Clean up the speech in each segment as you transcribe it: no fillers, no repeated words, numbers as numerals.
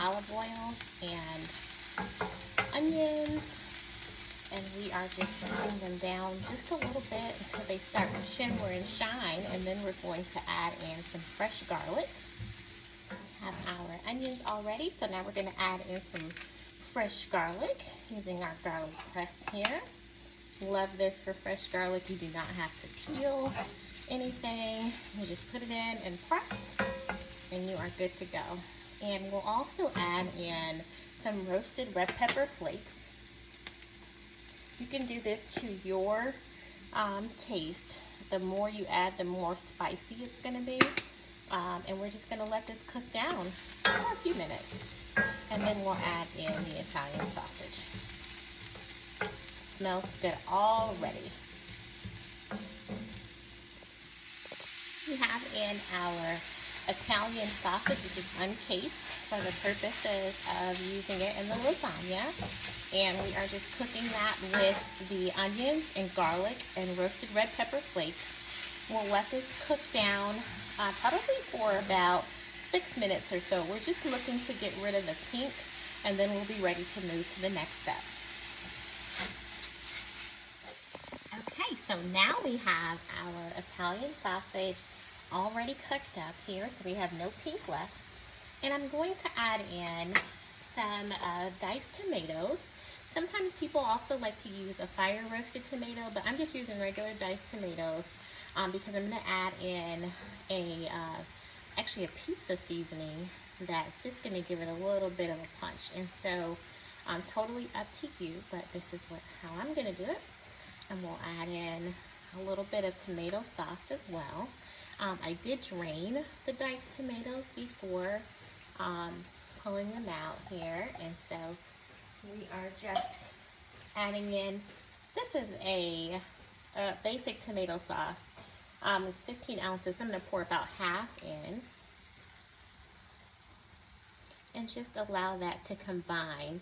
olive oil and onions. And we are just putting them down just a little bit until they start to shimmer and shine. And then we're going to add in some fresh garlic. We have our onions already, so now we're going to add in some fresh garlic using our garlic press here. Love this for fresh garlic. You do not have to peel anything. You just put it in and press, and you are good to go. And we'll also add in some roasted red pepper flakes. You can do this to your taste. The more you add, the more spicy it's going to be. And we're just going to let this cook down for a few minutes. And then we'll add in the Italian sausage. Smells good already. We have in our Italian sausage. This is uncased for the purposes of using it in the lasagna. And we are just cooking that with the onions and garlic and roasted red pepper flakes. We'll let this cook down probably for about 6 minutes or so. We're just looking to get rid of the pink, and then we'll be ready to move to the next step. Okay, so now we have our Italian sausage already cooked up here, so we have no pink left. And I'm going to add in some diced tomatoes. Sometimes people also like to use a fire roasted tomato, but I'm just using regular diced tomatoes because I'm going to add in actually a pizza seasoning that's just going to give it a little bit of a punch. And so totally up to you, but this is how I'm going to do it. And we'll add in a little bit of tomato sauce as well. I did drain the diced tomatoes before pulling them out here, and so we are just adding in, this is a basic tomato sauce. It's 15 ounces. I'm going to pour about half in and just allow that to combine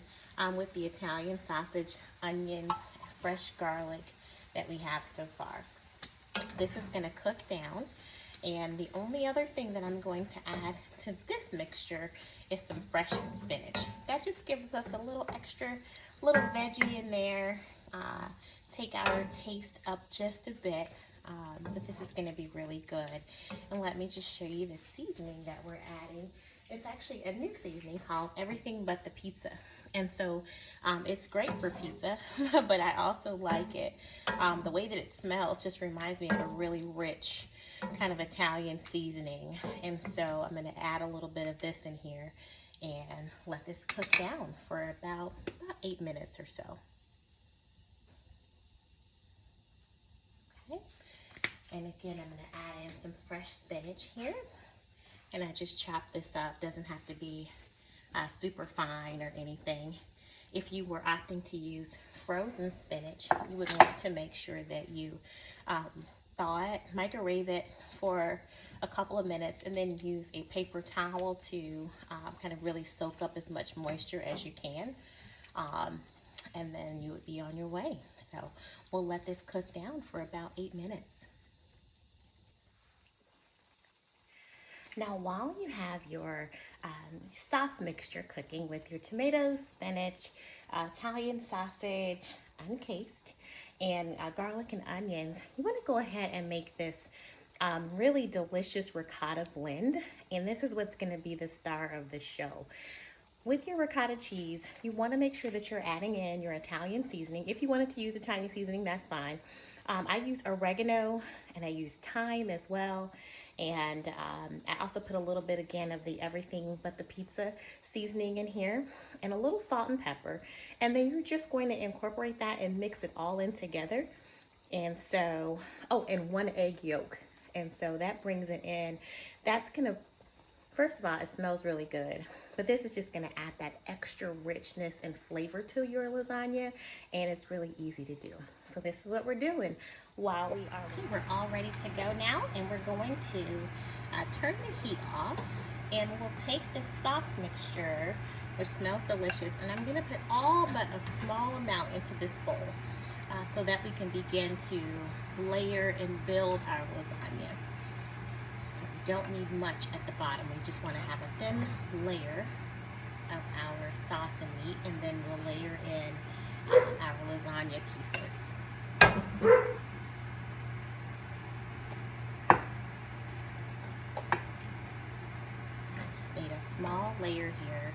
with the Italian sausage, onions, fresh garlic that we have so far. This is going to cook down, and the only other thing that I'm going to add to this mixture is some fresh spinach. That just gives us a little extra, little veggie in there, take our taste up just a bit, but this is going to be really good. And let me just show you the seasoning that we're adding. It's actually a new seasoning called Everything But the Pizza. And so it's great for pizza, but I also like it. The way that it smells just reminds me of a really rich kind of Italian seasoning. And so I'm going to add a little bit of this in here and let this cook down for about 8 minutes or so. Okay. And again, I'm going to add in some fresh spinach here. And I just chop this up. Doesn't have to be super fine or anything. If you were opting to use frozen spinach, you would want to make sure that you thaw it, microwave it for a couple of minutes, and then use a paper towel to kind of really soak up as much moisture as you can. And then you would be on your way. So we'll let this cook down for about 8 minutes. Now, while you have your sauce mixture cooking with your tomatoes, spinach, Italian sausage, uncased, and garlic and onions, you want to go ahead and make this really delicious ricotta blend. And this is what's going to be the star of the show. With your ricotta cheese, you want to make sure that you're adding in your Italian seasoning. If you wanted to use Italian seasoning, that's fine. I use oregano and I use thyme as well. And I also put a little bit again of the Everything But the Pizza seasoning in here and a little salt and pepper. And then you're just going to incorporate that and mix it all in together. And so, oh, and 1 egg yolk. And so that brings it in. That's going to, first of all, it smells really good. But this is just going to add that extra richness and flavor to your lasagna. And it's really easy to do. So this is what we're doing while we are. Okay, we're all ready to go now. And we're going to turn the heat off. And we'll take this sauce mixture, which smells delicious. And I'm going to put all but a small amount into this bowl. So that we can begin to layer and build our lasagna. So we don't need much at the bottom. We just want to have a thin layer of sauce and meat, and then we'll layer in our lasagna pieces. I just need a small layer here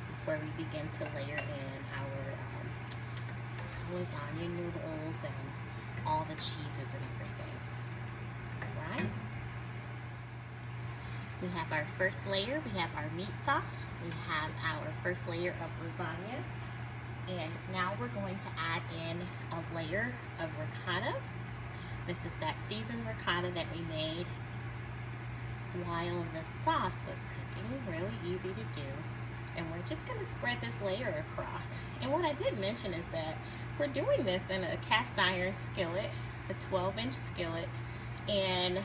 before we begin to layer in our lasagna noodles and all the cheeses and everything. All right. We have our first layer, we have our meat sauce, we have our first layer of lasagna, and now we're going to add in a layer of ricotta. This is that seasoned ricotta that we made while the sauce was cooking, really easy to do. And we're just gonna spread this layer across. And what I did mention is that we're doing this in a cast iron skillet. It's a 12-inch skillet, and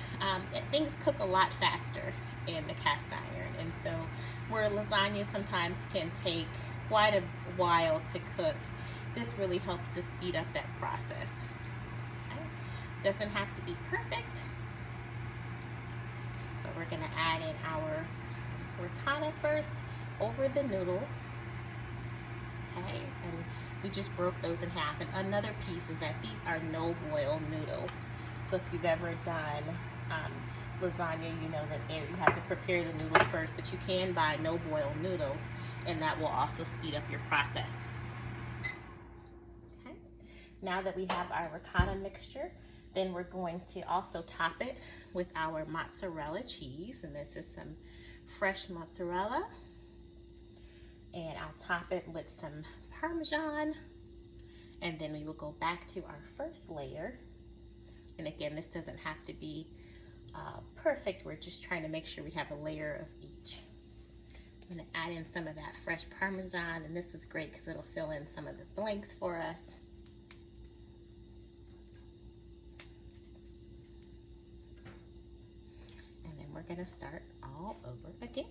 things cook a lot faster in the cast iron. And so where lasagna sometimes can take quite a while to cook, this really helps to speed up that process. Okay. Doesn't have to be perfect, but we're gonna add in our ricotta first over the noodles. Okay, and we just broke those in half. And another piece is that these are no-boil noodles. So if you've ever done lasagna, you know that you have to prepare the noodles first, but you can buy no-boil noodles, and that will also speed up your process. Okay, now that we have our ricotta mixture, then we're going to also top it with our mozzarella cheese, and this is some fresh mozzarella. And I'll top it with some Parmesan, and then we will go back to our first layer. And again, this doesn't have to be perfect. We're just trying to make sure we have a layer of each. I'm going to add in some of that fresh Parmesan, and this is great because it'll fill in some of the blanks for us. And then we're going to start all over again.